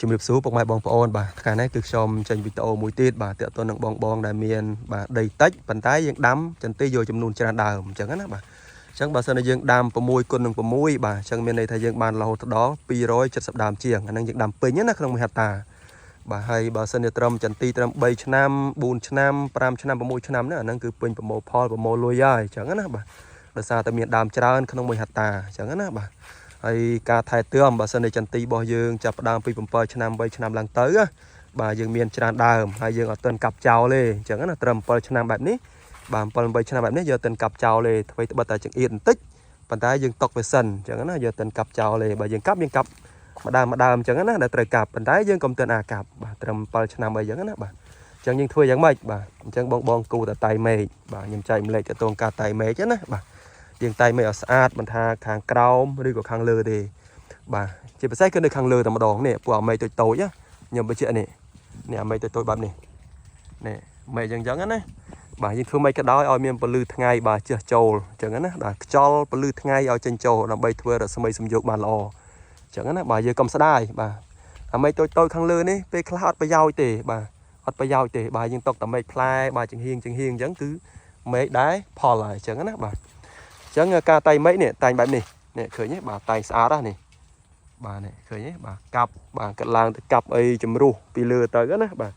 ជំរាបសួរពុកម៉ែបងប្អូនបាទថ្ងៃនេះគឺខ្ញុំចេញវីដេអូមួយទៀតបាទតើតើនឹងបងដែលមានបាទដីតិចប៉ុន្តែយើងដាំចន្ទិយកចំនួនច្រើនដើមអញ្ចឹងណាបាទអញ្ចឹងបើសិនជាយើងដាំ6គុណនឹង6បាទអញ្ចឹងមានន័យថាយើងបានរហូតដល់270ដើមជាងអានឹងយើងដាំពេញណាក្នុង1ហិកតាបាទហើយបើសិនជាត្រឹមចន្ទិត្រឹម3ឆ្នាំ4ឆ្នាំ5ឆ្នាំ6ឆ្នាំនេះអានឹងគឺពេញប្រមូលផលប្រមូលលុយហើយអញ្ចឹងណាបាទដោយសារតែមានដើមច្រើនក្នុង1ហិកតាអញ្ចឹងណាបាទហើយការថែទាំបើសិនជាចន្ទិរបស់យើងចាប់ផ្ដើមពី7ឆ្នាំ8ឆ្នាំឡើងទៅបាទយើងមានច្រើនដើមហើយយើងអត់ទាន់កាប់ចោលទេអញ្ចឹងណាត្រឹម7ឆ្នាំបែបនេះបាទ7 8ឆ្នាំបែបនេះយើងអត់ទាន់កាប់ចោលទេអ្វីត្បិតតែចង្អៀតបន្តិចប៉ុន្តែយើងຕົកវាសិនអញ្ចឹងណាយើងអត់ទាន់កាប់ចោលទេបើយើងកាប់ម្ដងអញ្ចឹងណាដែលត្រូវកាប់ប៉ុន្តែយើងកុំទាន់កាប់បាទត្រឹម7ឆ្នាំអីអញ្ចឹងណាបាទអញ្ចឹងយើងធ្វើយ៉ាងម៉េចបាទអញ្ចឹងបងគូតតៃមេឃបាទខ្ញុំចែកម្លែកទៅតងការតៃមេឃណាបាទយើងតៃមេឃឲ្យស្អាតមិនថាខាងក្រោមឬក៏ខាងលើទេបាទជាពិសេសគឺនៅខាងលើតែម្ដងនេះពួកអាមេឃតូចខ្ញុំបញ្ជាក់នេះអាមេឃតូចបែបនេះមេឃអញ្ចឹងណាបាទយើងធ្វើម៉េចក៏ដោយឲ្យមានពន្លឺថ្ងៃបាទជះចូលអញ្ចឹងណាបាទខ្យល់ពន្លឺថ្ងៃឲ្យចេញចូលដើម្បីធ្វើរស្មីសំយោគបានល្អអញ្ចឹងណាបាទយើងកុំស្ដាយបាទអាមេឃតូចខាងលើនេះពេលខ្លះអត់ប្រយោជន៍ទេបាទអត់ប្រយោជន៍ទេបាទយើងຕົកតែមេឃផ្លែបាទចង្ហៀងអញ្ចឹងគឺមេឃដែរផលហើយអញ្ចឹងណាបាទអញ្ចឹងការតៃមេឃនេះតែងបែបនេះឃើញទេបាទតែងស្អាតណានេះបាទនេះឃើញទេបាទកាប់បាទកាត់ឡើងទៅកាប់អីជំរុះពីលើទៅណាបាទ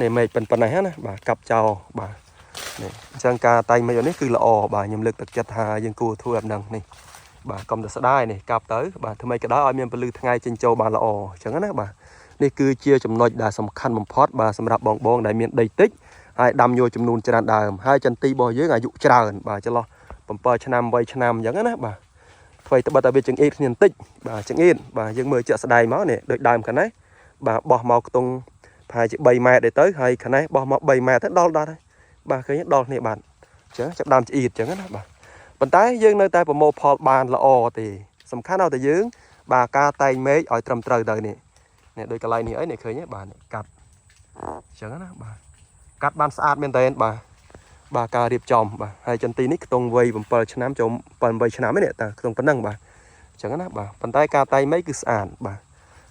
នេះមេឃប៉ុណ្ណេះណាបាទកាប់ចោលបាទនេះអញ្ចឹងការតែងមេឃនេះគឺល្អបាទខ្ញុំលើកទឹកចិត្តថាយើងគួរធ្វើបែបហ្នឹងនេះបាទកុំតែស្ដាយនេះកាប់ទៅបាទធ្វើម៉េចក៏ដោយឲ្យមានពន្លឺថ្ងៃចេញចូលបានល្អអញ្ចឹងណាបាទនេះគឺជាចំណុចដែលសំខាន់បំផុតបាទសម្រាប់បងដែលមានដីតិចហើយដាំយកចំនួនច្រើនដើមហើយចន្ទិរបស់យើងអាយុច្រើនបាទចន្លោះ7ឆ្នាំ8ឆ្នាំអញ្ចឹងណាបាទអ្វីត្បិតតែវាចង្អៀតគ្នាបន្តិចបាទចង្អៀតបាទយើងមើលជាក់ស្ដែងមកនេះដូចដើមខាងនេះបាទបោះមកខ្ទង់ប្រហែលជា3ម៉ែត្រទៅហើយខាងនេះបោះមក3ម៉ែត្រទៅដល់ហើយបាទឃើញដល់គ្នាបាទអញ្ចឹងចាប់ដើមចង្អៀតអញ្ចឹងណាបាទប៉ុន្តែយើងនៅតែប្រមូលផលបានល្អទេសំខាន់ឲ្យតែយើងបាទការតែងមេឃឲ្យត្រឹមត្រូវទៅនេះដូចកន្លែងនេះអីនេះឃើញទេបាទកាត់អញ្ចឹងណាបាទកាត់បានស្អាតមែនតើបាទការរៀបចំបាទហើយចន្ទិនេះខ្ទង់វ័យ7ឆ្នាំចូល7 8ឆ្នាំនេះតាខ្ទង់ប៉ុណ្ណឹងបាទអញ្ចឹងណាបាទប៉ុន្តែការតែងមេឃគឺស្អាតបាទ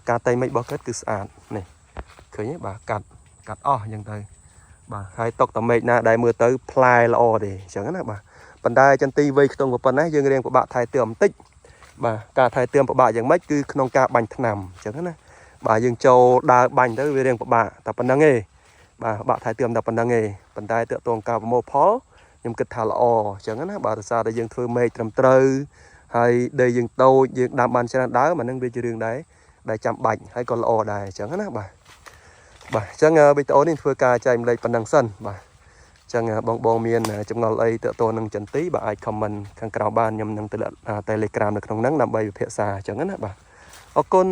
ការតែងមេឃរបស់គាត់គឺស្អាតនេះឃើញទេបាទកាត់អស់អញ្ចឹងទៅបាទហើយຕົកតមេឃណាដែលមើលទៅផ្លែល្អទេអញ្ចឹងណាបាទប៉ុន្តែចន្ទិវ័យខ្ទង់ប៉ុណ្ណេះយើងរៀងពិបាកថែទាំបន្តិចបាទការថែទាំពិបាកយ៉ាងម៉េចគឺក្នុងការបាញ់ថ្នាំអញ្ចឹងណាបាទយើងចូលដើរបាញ់ទៅវារៀងពិបាកតែប៉ុណ្្នឹងឯងបាទបាក់ថែទាំតែប៉ុណ្្នឹងឯងប៉ុន្តែតើតួងការប្រមូលផលខ្ញុំគិតថាល្អអញ្ចឹងណាបាទដោយសារតែយើងធ្វើមេឃត្រឹមត្រូវហើយដែលយើងតូចយើងដាំបានច្រើនដើមអានឹងវាជារឿងដែរចាំបាច់ហើយក៏ល្អដែរអញ្ចឹងណាបាទអញ្ចឹងវីដេអូនេះធ្វើការចែកម្លែកប៉ុណ្ណឹងសិនបាទអញ្ចឹងបងមានចម្ងល់អីតើតើនឹងចន្ទិបាទអាច comment ខាងក្រោមបានខ្ញុំនឹងទៅ Telegram នៅក្នុងហ្នឹងដើម្បីពិភាក្សាអញ្ចឹងណាបាទអរគុណ